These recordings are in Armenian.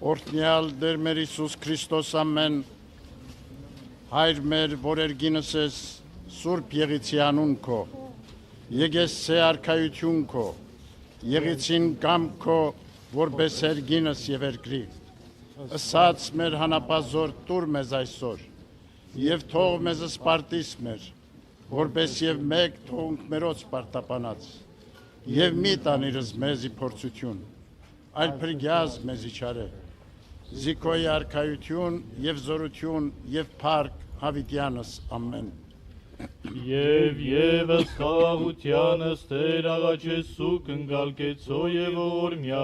Օրհնյալ Տեր մեր Հիսուս Քրիստոս ամեն Հայր մեր, որ երգինս ես Սուրբ եղիցի անուն քո, եկես ցե արքայություն քո, եղիցին կամ քո, որպես երգինս եւ երկրի, ըսած մեր հանապազոր տուր մեզ այսօր, եւ թող մեզ սպարտիս մեր, որպես եւ մեկ թողնք մերոց պարտապանած, եւ մի տանիրս մեզի փորձություն, այլ փրկյազ մեզի չարե, Զիկոյի արքայություն եւ զորություն եւ փառք հավիտյանս ամեն Եվ ևս խաղությանս Տեր աղաչ Եսու կնգալկեցո եւ օրմյա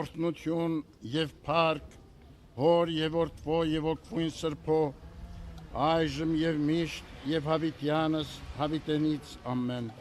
օրհնություն եւ փառք հոր եւ որդվո եւ օգվույն սրբո այժմ եւ միշտ եւ հավիտյանս հավիտենից ամեն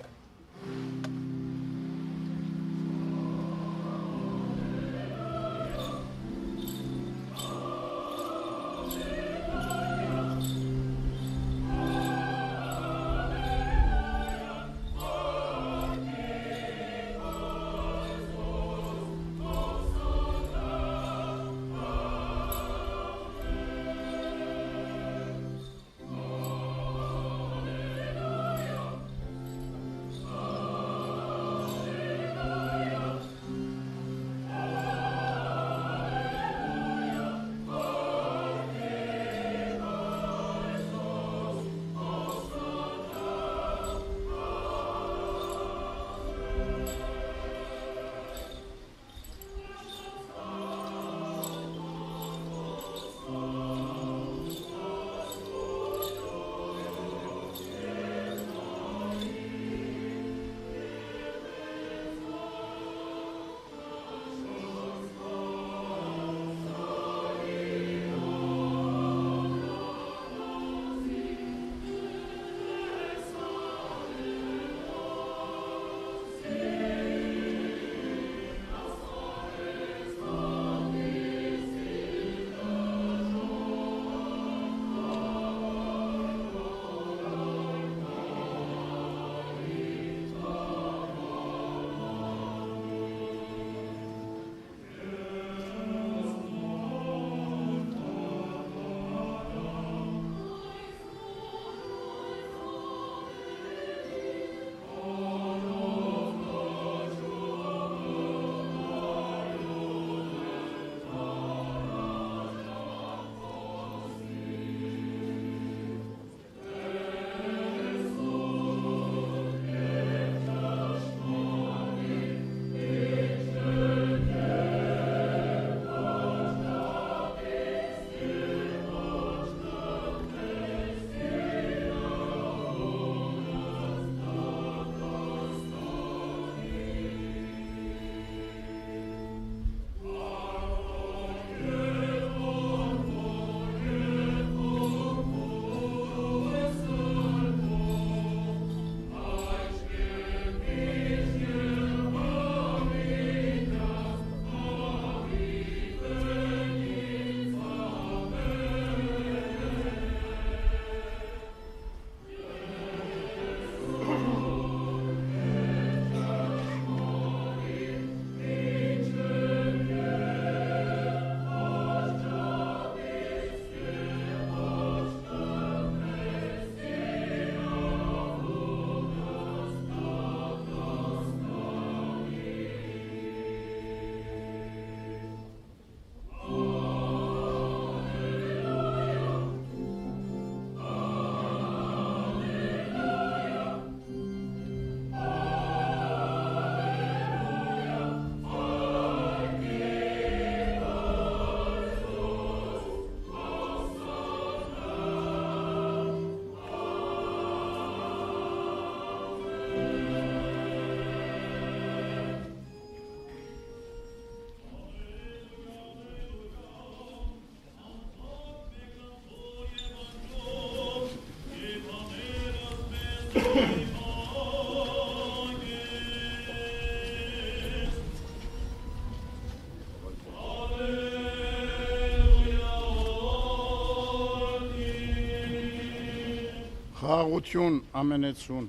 Խաղաղություն ամենեցուն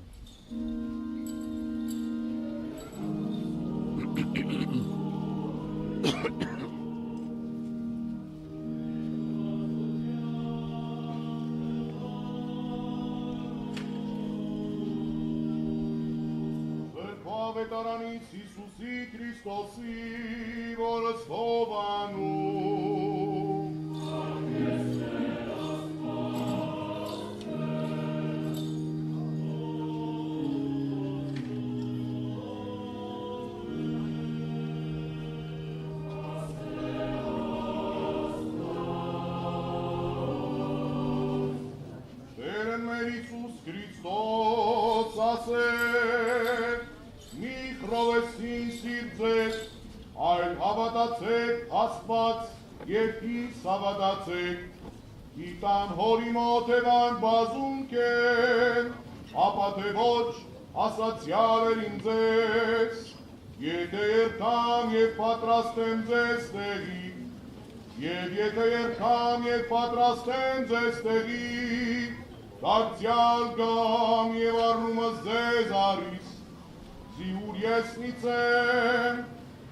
ավետարանից Հիսուսի Քրիստոսի, որը սովանում։ Տերն մեր Հիսուս Քրիստոս ասեր, մի խրովեսին սիրտ ձեզ, այլ հավատացեք Աստված և ինձ հավատացեք, գիտան հորի մոտ Եվան բազում կեն, ապա թե ոչ ասացյալ էր ինձ ձեզ, եթե երկամ և պատրաստեմ ձեզ տեղի, և եթե երկամ և պատրաստեմ ձեզ տեղի, դարձյալ գամ և առնումս ձեզ արիս, զիուր եսնից եմ,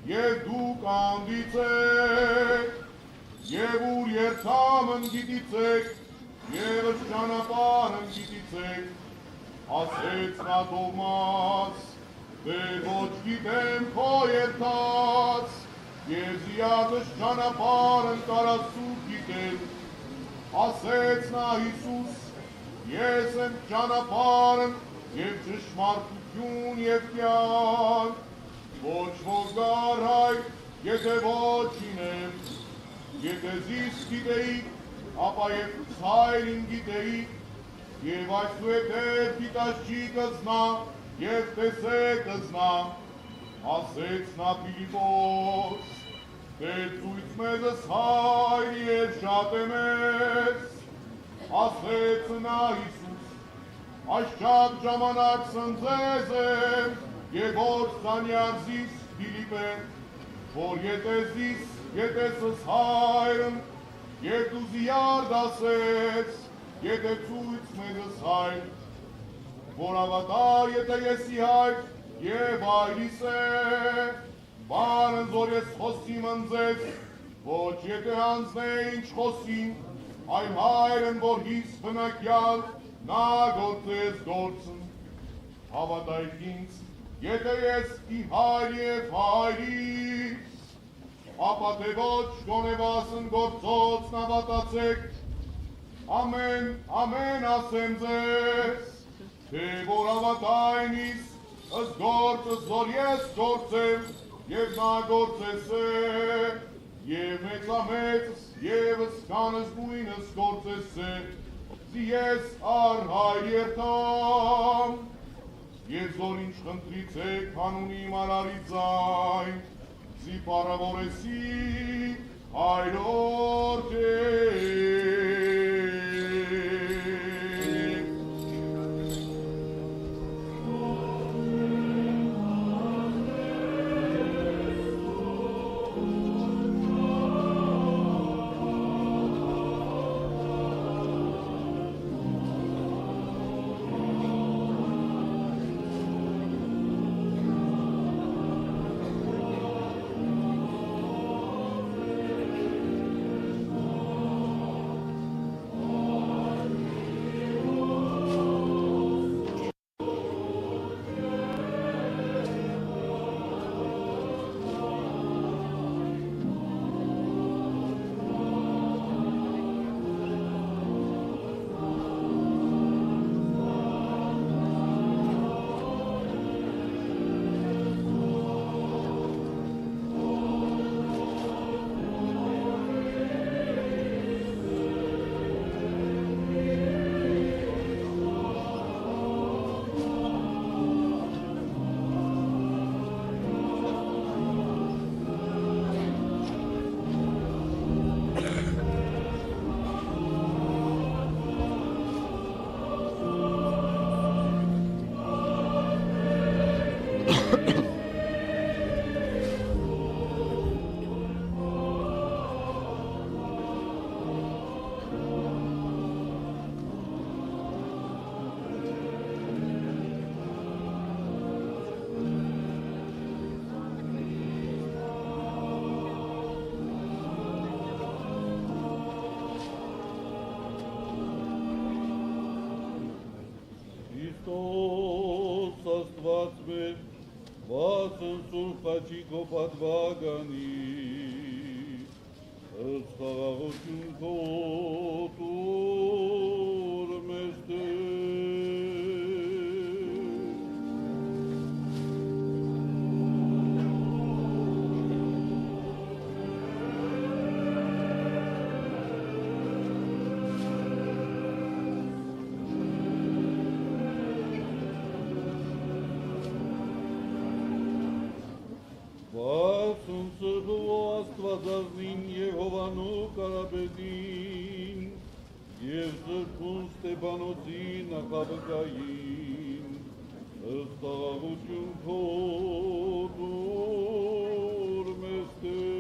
և դուք անդիցեք, և ուր երթամն գիտիցեք, և ճանապարհն գիտիցեք, ասեց նա Թովմաս, դեր ոչ գիտեմ քո երթած, և զիադս ճանապարհն կարաս դուք գիտել, ասեց նա Հիսուս, ես եմ ճանապարհն և ճշմարտություն և կյանք, ոչ ոք գար հայր, եթե ոչ ինեմ, եթե զիս գիտեիք, ապա և ցայրին գիտեիք, և այսուհետև գիտաշճի կզնա, և տեսե կզնա, ասեց նա Փիլիպոս, Տեր ցույց մեզս հայր և շատ է մեծ, ասեց նա Հիսուս, այս շատ ժամանակ սնձեզ եմ, և որ սանյարզիս Փիլիպեն, որ եթե զիս գետեսս հայրն, և դու զիար դասեց, եթե ցույց մեզս հայր, որ ավատար եթե եսի հայր, և այրիս է, բանն զոր ես խոսիմ ընձեզ, ոչ եթե անձն է ինչ խոսիմ, այլ հայրն, որ հիս բնակյալ, նա գործես գործն, հավատայք ինձ, եթե ես ի հայր և հայրից, ապա թե ոչ գոնևասն գործոց նավատացեք, ամեն, ամեն ասեմ ձեզ, թե որ ավատայն իս, ըս գործս զոր ես գործեմ, և նա գործես է, և մեծամեծս, և ըսկանս բույնս գործես է, զի ես առ հայր երթամ, և զոր ինչ խնդրիցեք հանունի մարարի ձայն, զի պարավորեսի հայրորդ է։ խաչի քո պատվագանի, ըստ խաղաղություն քո տուր մեզ Տեր։ Վասուն սրբու աստվածազնին և հովանու կարապետին և սրբուն Ստեփանոցի նախաբկային ըստ խաղաղություն քո տուր մեզ Տեր։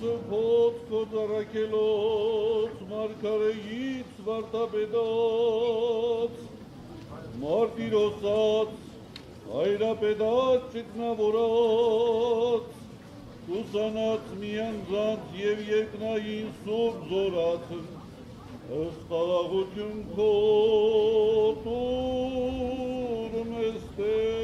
Սրբոց քո ծառայելոց մարգարեից վարդապետած մարտիրոսած հայրապետած ճգնավորած ուսանած միանձանց և երկնային սուրբ զորացն ըստ խաղաղություն քո տուր մեզ Տեր։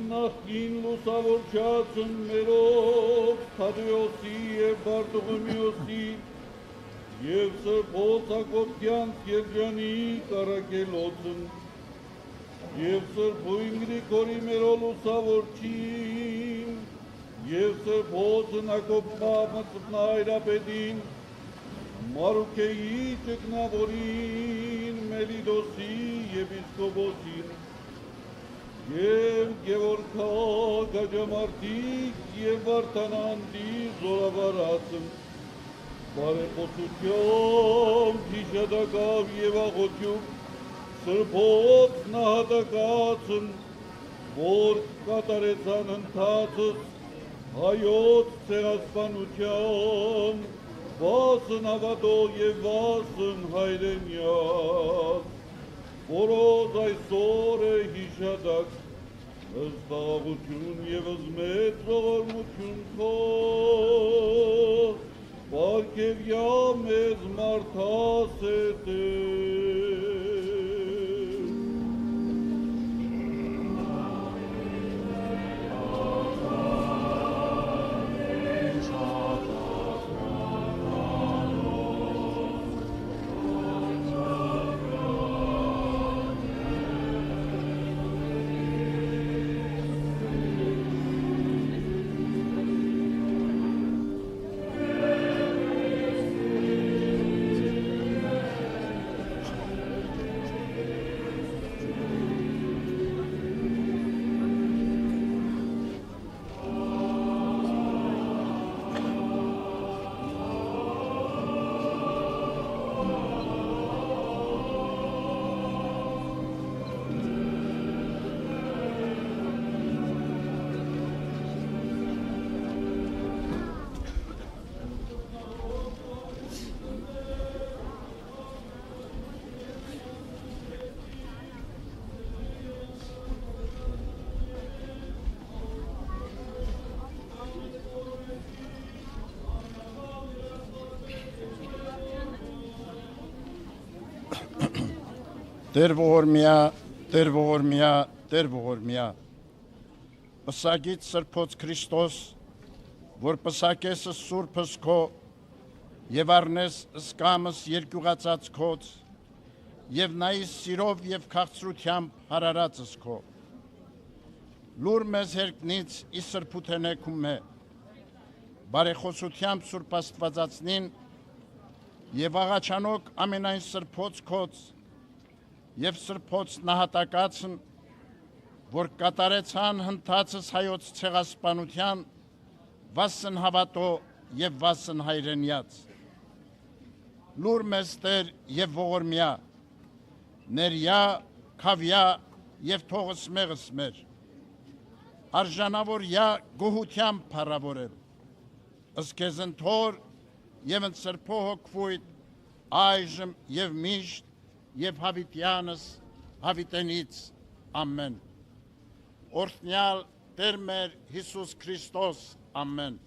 Նախկին լուսավորչացն մերով Թադեոսի և Բարտողոմեոսի և սրբոց Հակոբյանց երջանի կարակելոցն և սրբույն Գրիգորի մերով լուսավորչին և սրբոց Հակոբա մծնայրապետին Մարուքեի ճգնավորին Մելիդոսի եպիսկոպոսին և Գևորգա գաջամարտիկ և Վարդանանդի զորավարածն բարեխոսությամբ հիշադակավ և աղոթյուն սրբոց նահատակացն որ կատարեցան ընթացս հայոց ցեղասպանության վասն ավադո և վասն հայրենյաց որոց այսօր է հիշադակ ըստ խաղաղություն ևս մեծ ողորմություն քո պարգևյա մեզ մարդաս է Տեր։ Տեր ողորմյա, Տեր ողորմյա, Տեր ողորմյա, պսակից սրբոց Քրիստոս, որ պսակեսը սուրբս քո և առնես սկամս երկյուղացած քոց և նայիս սիրով և քաղցրությամբ հարարածս քո, լուր մեզ հերկնից ի սրբութենեքում է, բարեխոսությամբ սուրբ աստվածածնին և աղաչանոք ամենայն սրբոց քոց և սրբոց նահատակացն, որ կատարեցան հնդացս հայոց ցեղասպանության վասն հավատո և վասն հայրենյաց, լուր մեստեր եւ ողորմյա, ներյա, քավյա եւ թողս մեղս մեր, արժանավոր յա գոհությամբ փառավորել, ըսքեզ ընթոր եւ ընծրփո հոգվույթ, այժմ եւ միշտ եւ հավիտյանս հավիտենից, ամեն, օրհնյալ Տեր մեր Հիսուս Քրիստոս, ամեն.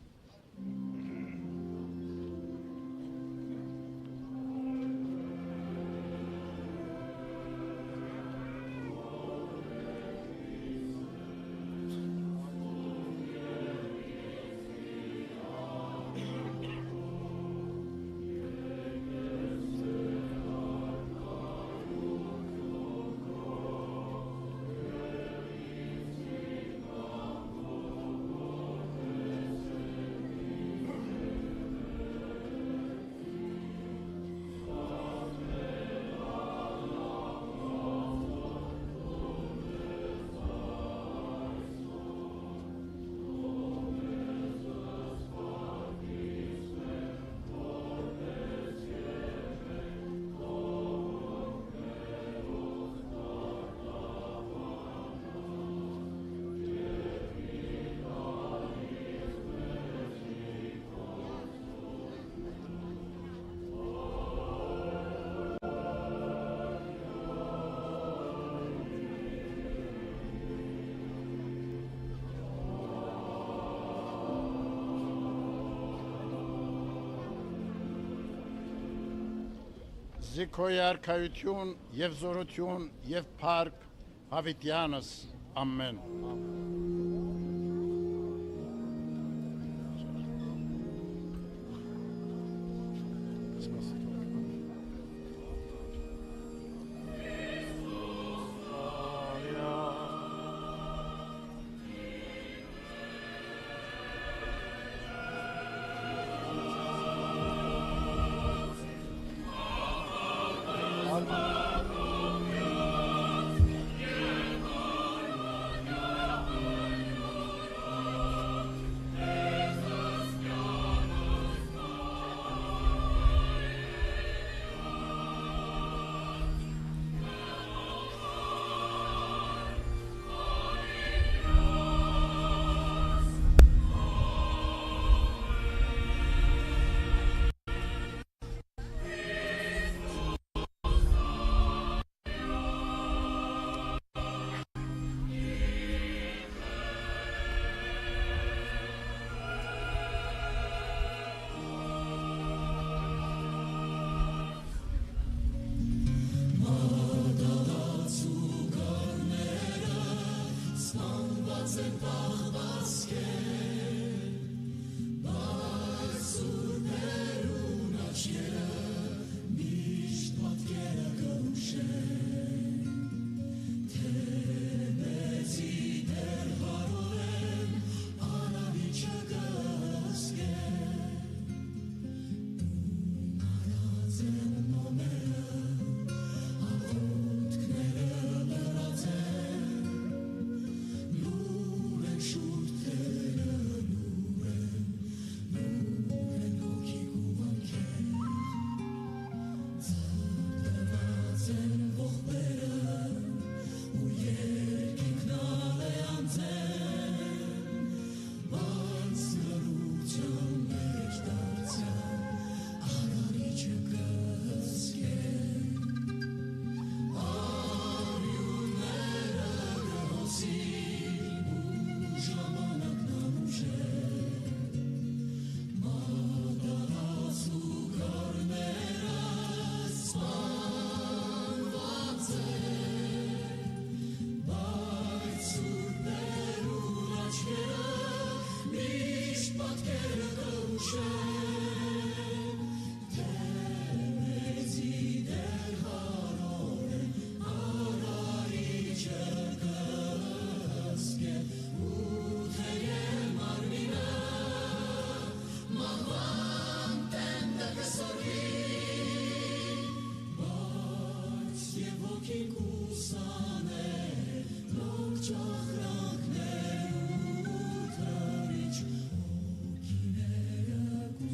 Զիքոյ արքայություն եւ զորություն եւ փառք հավիտյանս, ամեն.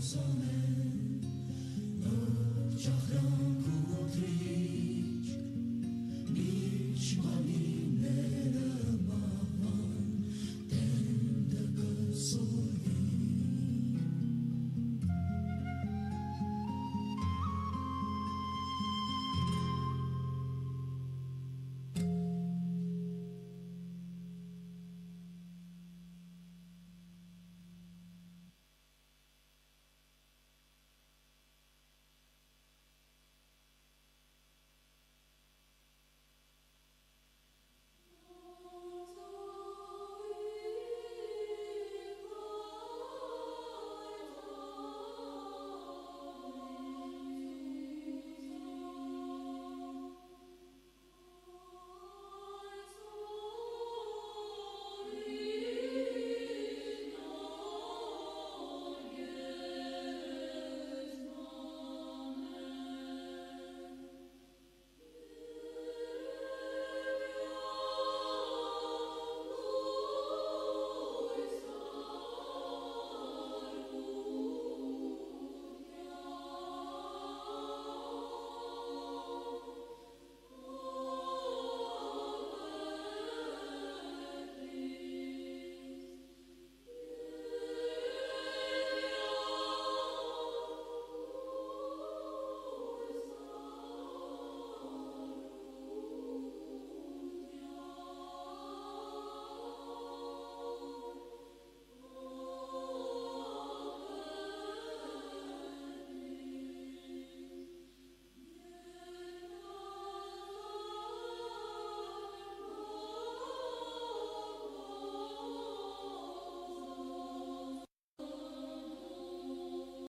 Son